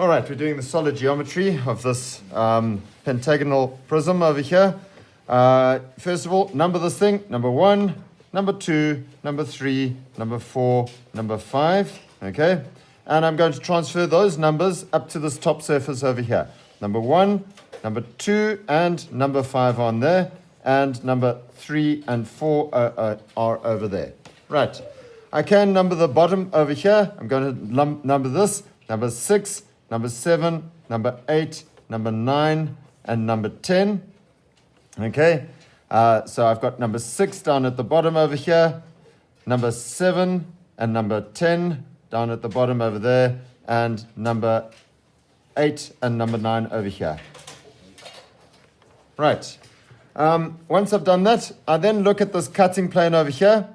All right, we're doing the solid geometry of this pentagonal prism over here. First of all, number this thing, number 1, number 2, number 3, number 4, number 5, okay? And I'm going to transfer those numbers up to this top surface over here. Number 1, number 2, and number 5 on there, and number 3 and 4 are over there. Right, I can number the bottom over here. I'm going to number this, number 6, number 7, number 8, number 9, and number 10. Okay, so I've got number 6 down at the bottom over here, number 7 and number 10 down at the bottom over there, and number 8 and number 9 over here. Right, once I've done that, I then look at this cutting plane over here.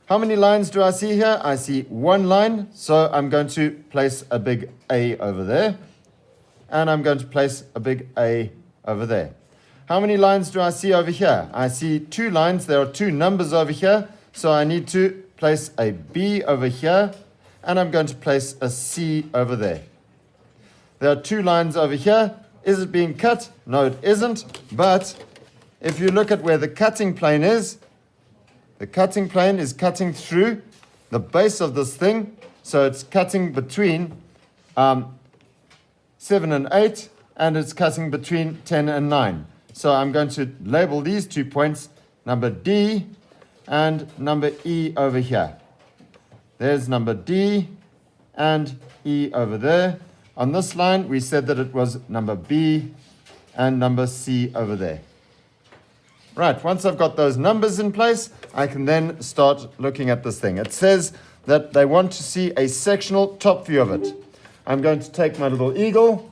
How many lines do I see here? I see one line, so I'm going to place a big A over there, and I'm going to place a big A over there. How many lines do I see over here? I see 2 lines. There are 2 numbers over here, so I need to place a B over here, and I'm going to place a C over there. There are 2 lines over here. Is it being cut? No, it isn't, but if you look at where the cutting plane is, the cutting plane is cutting through the base of this thing, so it's cutting between 7 and 8, and it's cutting between 10 and 9. So I'm going to label these 2 points, number D and number E over here. There's number D and E over there. On this line, we said that it was number B and number C over there. Right, once I've got those numbers in place, I can then start looking at this thing. It says that they want to see a sectional top view of it. I'm going to take my little eagle,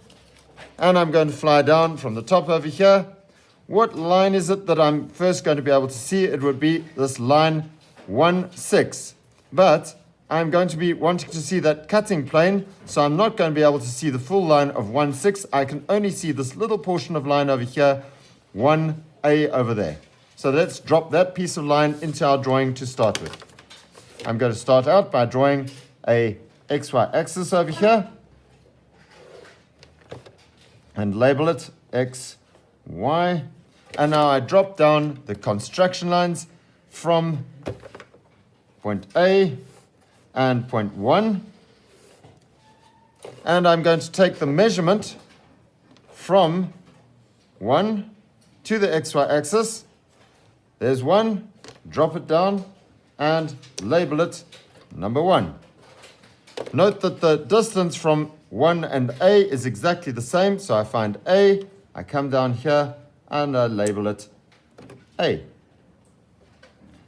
and I'm going to fly down from the top over here. What line is it that I'm first going to be able to see? It would be this line 1, 6. But I'm going to be wanting to see that cutting plane, so I'm not going to be able to see the full line of 1, 6. I can only see this little portion of line over here, 1, A over there. So let's drop that piece of line into our drawing to start with. I'm going to start out by drawing a XY axis over here and label it X, Y. And now I drop down the construction lines from point A and point 1. And I'm going to take the measurement from 1 to the XY axis. There's 1, drop it down, and label it number 1. Note that the distance from 1 and A is exactly the same, so I find A, I come down here, and I label it A.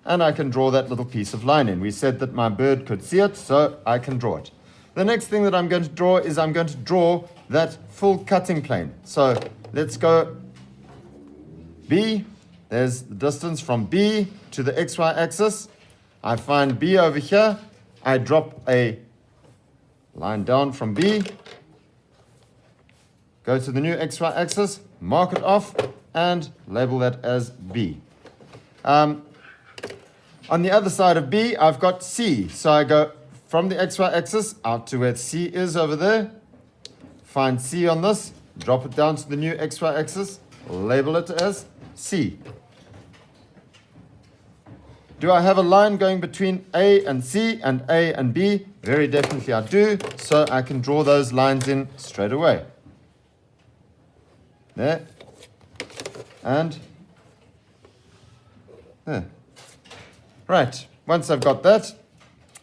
And I can draw that little piece of line in. We said that my bird could see it, so I can draw it. The next thing that I'm going to draw is I'm going to draw that full cutting plane. So let's go B. There's the distance from B to the XY axis. I find B over here. I drop a line down from B. Go to the new XY axis, mark it off, and label that as B. On the other side of B, I've got C. So I go from the XY axis out to where C is over there. Find C on this, drop it down to the new XY axis, label it as C. Do I have a line going between A and C and A and B? Very definitely I do, so I can draw those lines in straight away. There. And there. Right, once I've got that,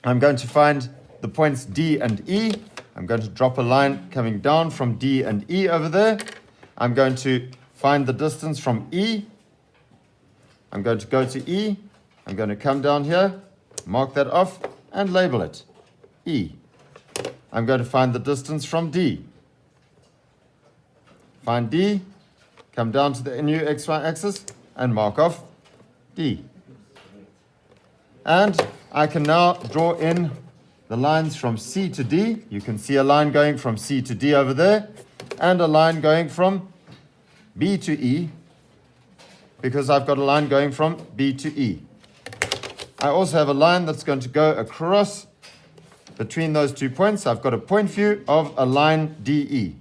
I'm going to find the points D and E. I'm going to drop a line coming down from D and E over there. I'm going to find the distance from E. I'm going to go to E. I'm going to come down here, mark that off, and label it E. I'm going to find the distance from D. Find D, come down to the new XY axis, and mark off D. And I can now draw in the lines from C to D. You can see a line going from C to D over there, and a line going from B to E, because I've got a line going from B to E. I also have a line that's going to go across between those 2 points, I've got a point view of a line DE.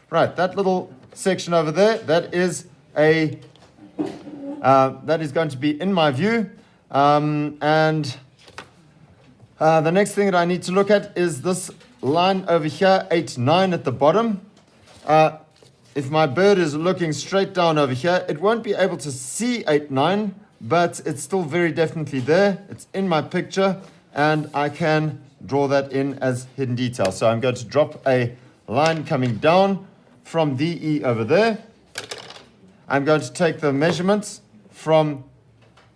Right, that little section over there, that is going to be in my view. The next thing that I need to look at is this line over here, 8, 9 at the bottom. If my bird is looking straight down over here, it won't be able to see 8, 9, but it's still very definitely there. It's in my picture, and I can draw that in as hidden detail. So I'm going to drop a line coming down from DE over there. I'm going to take the measurements from,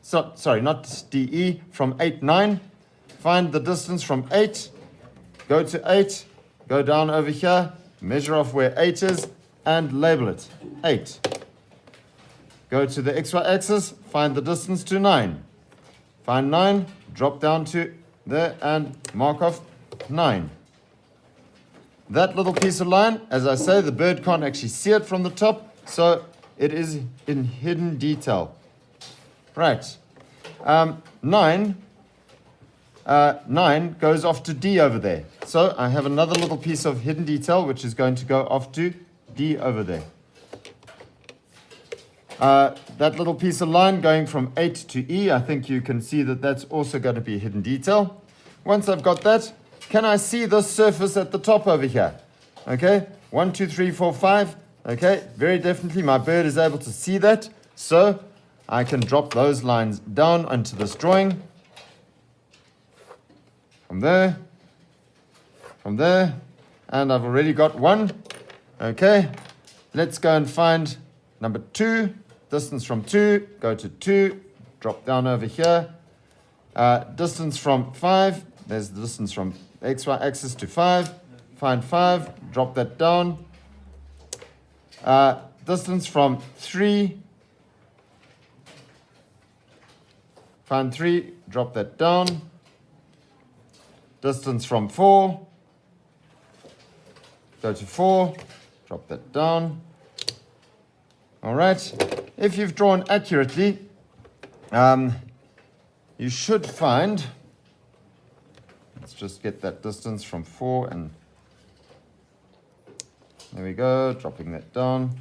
sorry, not DE, from 8, 9. Find the distance from 8, go to 8, go down over here, measure off where 8 is, and label it 8. Go to the XY axis, find the distance to 9. Find 9, drop down to there and mark off 9. That little piece of line, as I say, the bird can't actually see it from the top, so it is in hidden detail. Right. 9 goes off to D over there. So I have another little piece of hidden detail which is going to go off to D over there. That little piece of line going from 8 to E, I think you can see that that's also going to be hidden detail. Once I've got that, can I see this surface at the top over here? Okay, 1, 2, 3, 4, 5. Okay, very definitely my bird is able to see that. So I can drop those lines down onto this drawing. From there, and I've already got 1. Okay, let's go and find number 2. Distance from 2, go to 2, drop down over here. Distance from 5, there's the distance from XY axis to 5. Find 5, drop that down. Distance from 3, find 3, drop that down. Distance from 4, go to 4, drop that down. All right, if you've drawn accurately, you should find, let's just get that distance from 4, and there we go, dropping that down,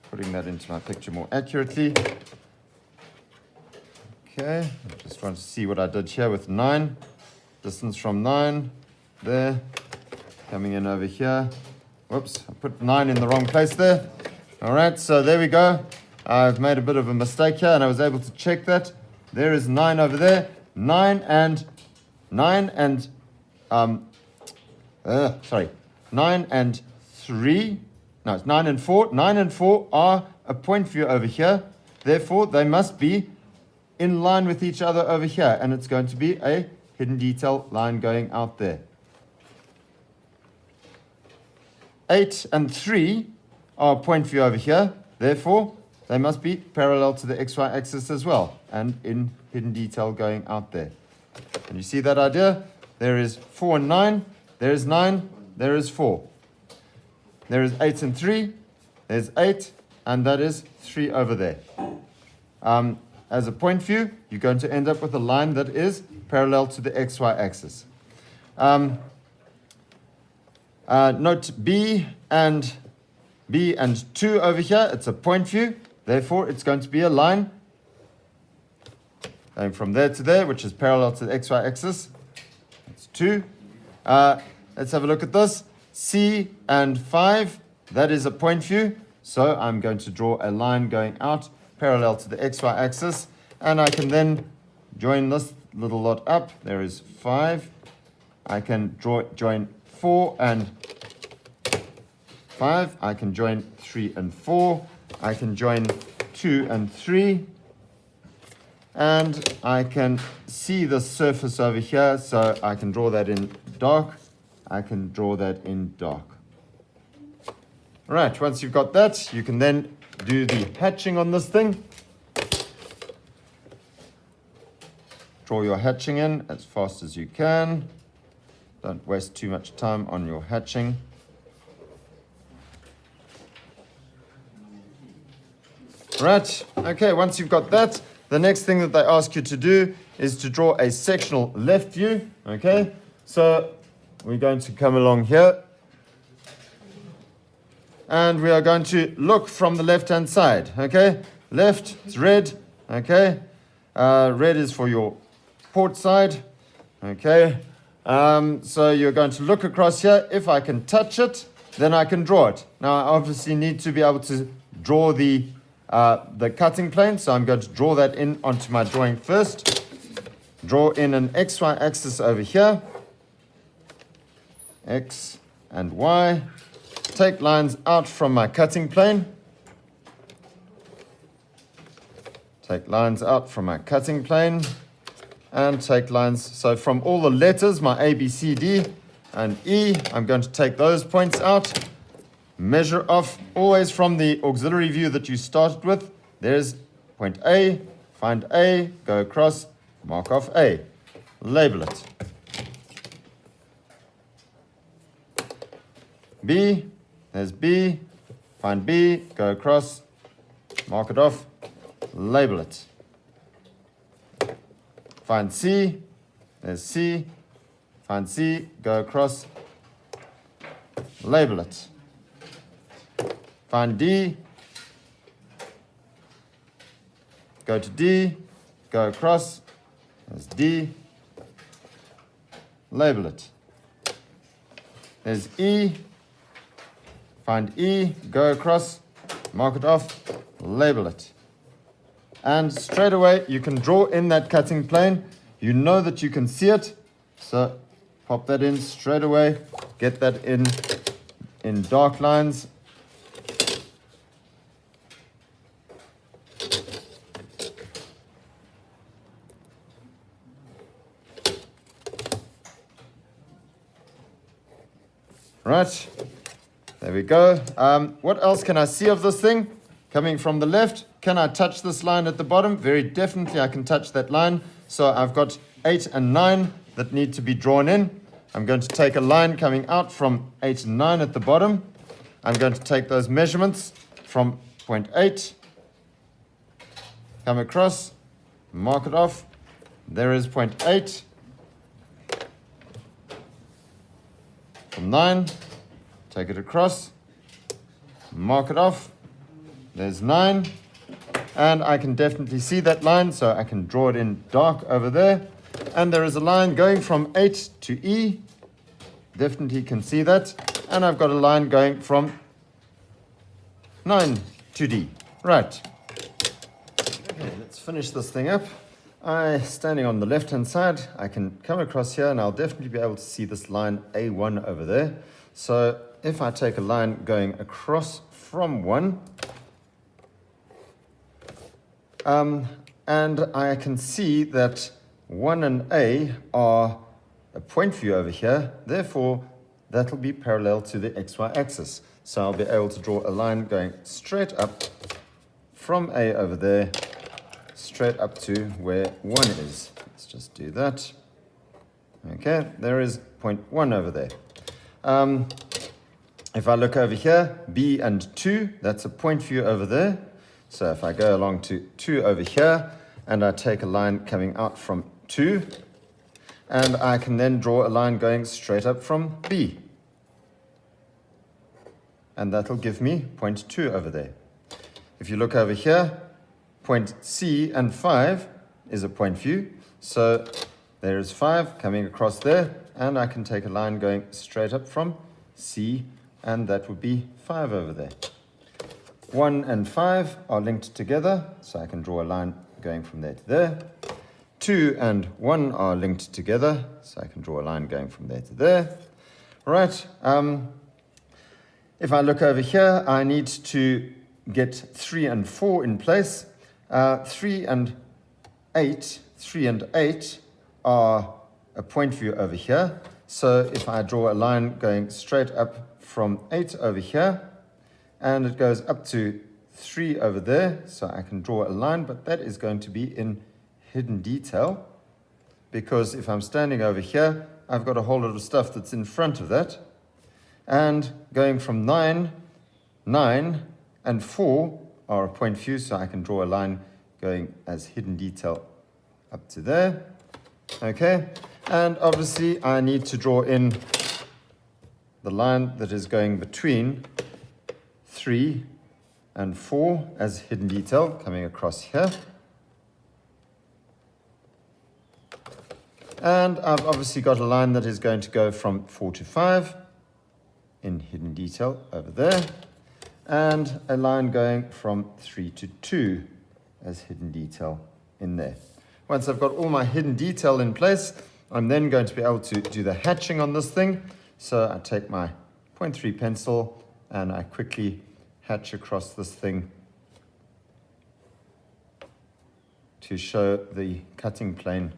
putting that into my picture more accurately. Okay, I'm just trying to see what I did here with 9. Distance from 9, there, coming in over here. Whoops, I put 9 in the wrong place there. All right, so there we go. I've made a bit of a mistake here, and I was able to check that. There is 9 over there. 9 and 3. No, it's 9 and 4. 9 and 4 are a point view over here. Therefore, they must be in line with each other over here, and it's going to be a hidden detail line going out there. 8 and 3 are a point view over here. Therefore, they must be parallel to the XY axis as well, and in hidden detail going out there. Can you see that idea? There is 4 and 9. There is 9. There is 4. There is 8 and 3. There's 8, and that is 3 over there. As a point view, you're going to end up with a line that is parallel to the XY axis. Note B and 2 over here, it's a point view. Therefore, it's going to be a line going from there to there, which is parallel to the XY axis. That's 2. Let's have a look at this. C and 5, that is a point view. So I'm going to draw a line going out parallel to the XY axis. And I can then join this little lot up. There is 5. I can join 4 and 5. I can join 3 and 4. I can join 2 and 3. And I can see the surface over here, so I can draw that in dark. I can draw that in dark. Right, once you've got that, you can then do the hatching on this thing. Draw your hatching in as fast as you can. Don't waste too much time on your hatching. Right, okay, once you've got that, the next thing that they ask you to do is to draw a sectional left view, okay? So we're going to come along here. And we are going to look from the left-hand side, okay? Left, it's red, okay? Red is for your port side, okay? So you're going to look across here. If I can touch it, then I can draw it. Now, I obviously need to be able to draw the cutting plane, so I'm going to draw that in onto my drawing first. Draw in an XY axis over here, X and Y. Take lines out from my cutting plane. Take lines out from my cutting plane. And take lines, so from all the letters, my A, B, C, D, and E, I'm going to take those points out. Measure off, always from the auxiliary view that you started with. There's point A, find A, go across, mark off A. Label it. B, there's B, find B, go across, mark it off, label it. Find C, there's C, find C, go across, label it. Find D, go to D, go across, there's D, label it. There's E, find E, go across, mark it off, label it. And straight away, you can draw in that cutting plane. You know that you can see it. So pop that in straight away. Get that in dark lines. Right, there we go. What else can I see of this thing? Coming from the left, can I touch this line at the bottom? Very definitely I can touch that line. So I've got 8 and 9 that need to be drawn in. I'm going to take a line coming out from 8 and 9 at the bottom. I'm going to take those measurements from point 8, come across, mark it off. There is point 8. From 9, take it across, mark it off. There's 9, and I can definitely see that line, so I can draw it in dark over there. And there is a line going from 8 to E, definitely can see that. And I've got a line going from 9 to D. Right. Okay, let's finish this thing up. Standing on the left-hand side, I can come across here, and I'll definitely be able to see this line A1 over there. So if I take a line going across from 1, and I can see that 1 and A are a point view over here. Therefore, that'll be parallel to the XY axis. So I'll be able to draw a line going straight up from A over there, straight up to where 1 is. Let's just do that. Okay, there is point 1 over there. If I look over here, B and 2, that's a point view over there. So if I go along to 2 over here, and I take a line coming out from 2, and I can then draw a line going straight up from B. And that'll give me point 2 over there. If you look over here, point C and 5 is a point view. So there is 5 coming across there, and I can take a line going straight up from C, and that would be 5 over there. 1 and 5 are linked together, so I can draw a line going from there to there. 2 and 1 are linked together, so I can draw a line going from there to there. Right, if I look over here, I need to get 3 and 4 in place. 3 and 8 are a point view over here. So if I draw a line going straight up from 8 over here, and it goes up to 3 over there, so I can draw a line, but that is going to be in hidden detail, because if I'm standing over here, I've got a whole lot of stuff that's in front of that. And going from 9 and 4 are a point view, so I can draw a line going as hidden detail up to there. Okay, and obviously I need to draw in the line that is going between 3 and 4 as hidden detail coming across here. And I've obviously got a line that is going to go from 4 to 5 in hidden detail over there, and a line going from 3 to 2 as hidden detail in there. Once I've got all my hidden detail in place, I'm then going to be able to do the hatching on this thing. So I take my 0.3 pencil and I quickly hatch across this thing to show the cutting plane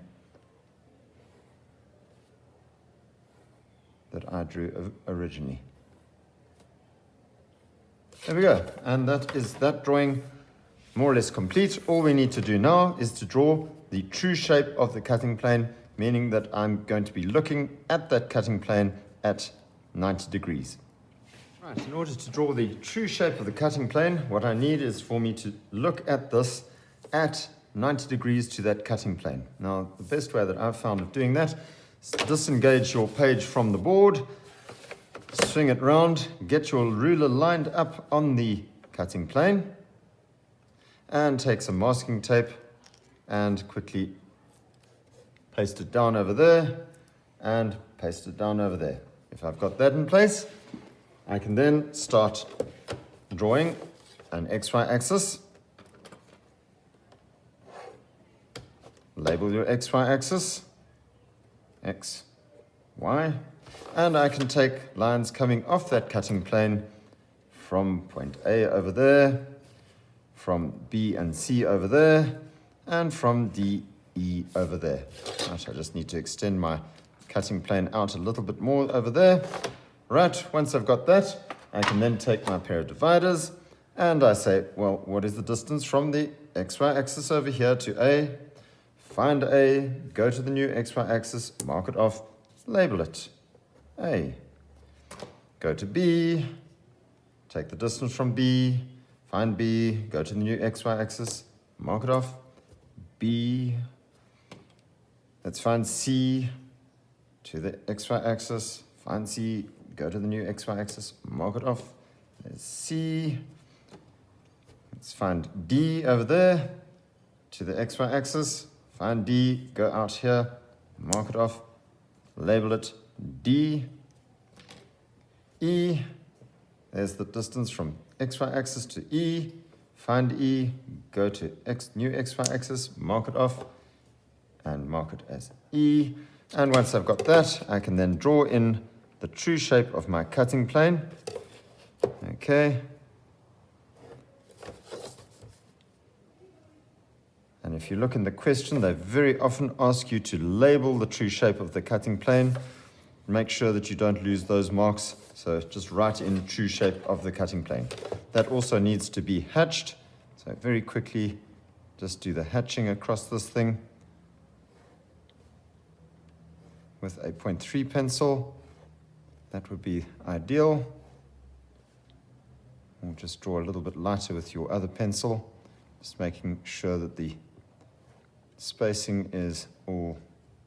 that I drew originally. There we go, and that is that drawing more or less complete. All we need to do now is to draw the true shape of the cutting plane, meaning that I'm going to be looking at that cutting plane at 90 degrees. Right, in order to draw the true shape of the cutting plane, what I need is for me to look at this at 90 degrees to that cutting plane. Now, the best way that I've found of doing that is to disengage your page from the board, swing it round, get your ruler lined up on the cutting plane, and take some masking tape and quickly paste it down over there and paste it down over there. If I've got that in place, I can then start drawing an XY axis. Label your XY axis, X, Y, and I can take lines coming off that cutting plane from point A over there, from B and C over there, and from D, E over there. Right, I just need to extend my cutting plane out a little bit more over there. Right, once I've got that, I can then take my pair of dividers and I say, well, what is the distance from the XY axis over here to A? Find A, go to the new XY axis, mark it off, label it A. Go to B, take the distance from B, find B, go to the new XY axis, mark it off, B. Let's find C, to the XY axis, find C, go to the new XY axis, mark it off. There's C. Let's find D over there, to the XY axis, find D, go out here, mark it off, label it D. E, there's the distance from XY axis to E, find E, go to new XY axis, mark it off, and mark it as E. And once I've got that, I can then draw in the true shape of my cutting plane. Okay. And if you look in the question, they very often ask you to label the true shape of the cutting plane. Make sure that you don't lose those marks. So just write in true shape of the cutting plane. That also needs to be hatched. So very quickly, just do the hatching across this thing with a 0.3 pencil. That would be ideal. Or just draw a little bit lighter with your other pencil, just making sure that the spacing is all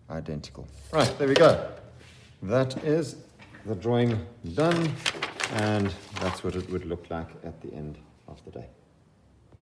identical. Right, there we go. That is the drawing done, and that's what it would look like at the end of the day.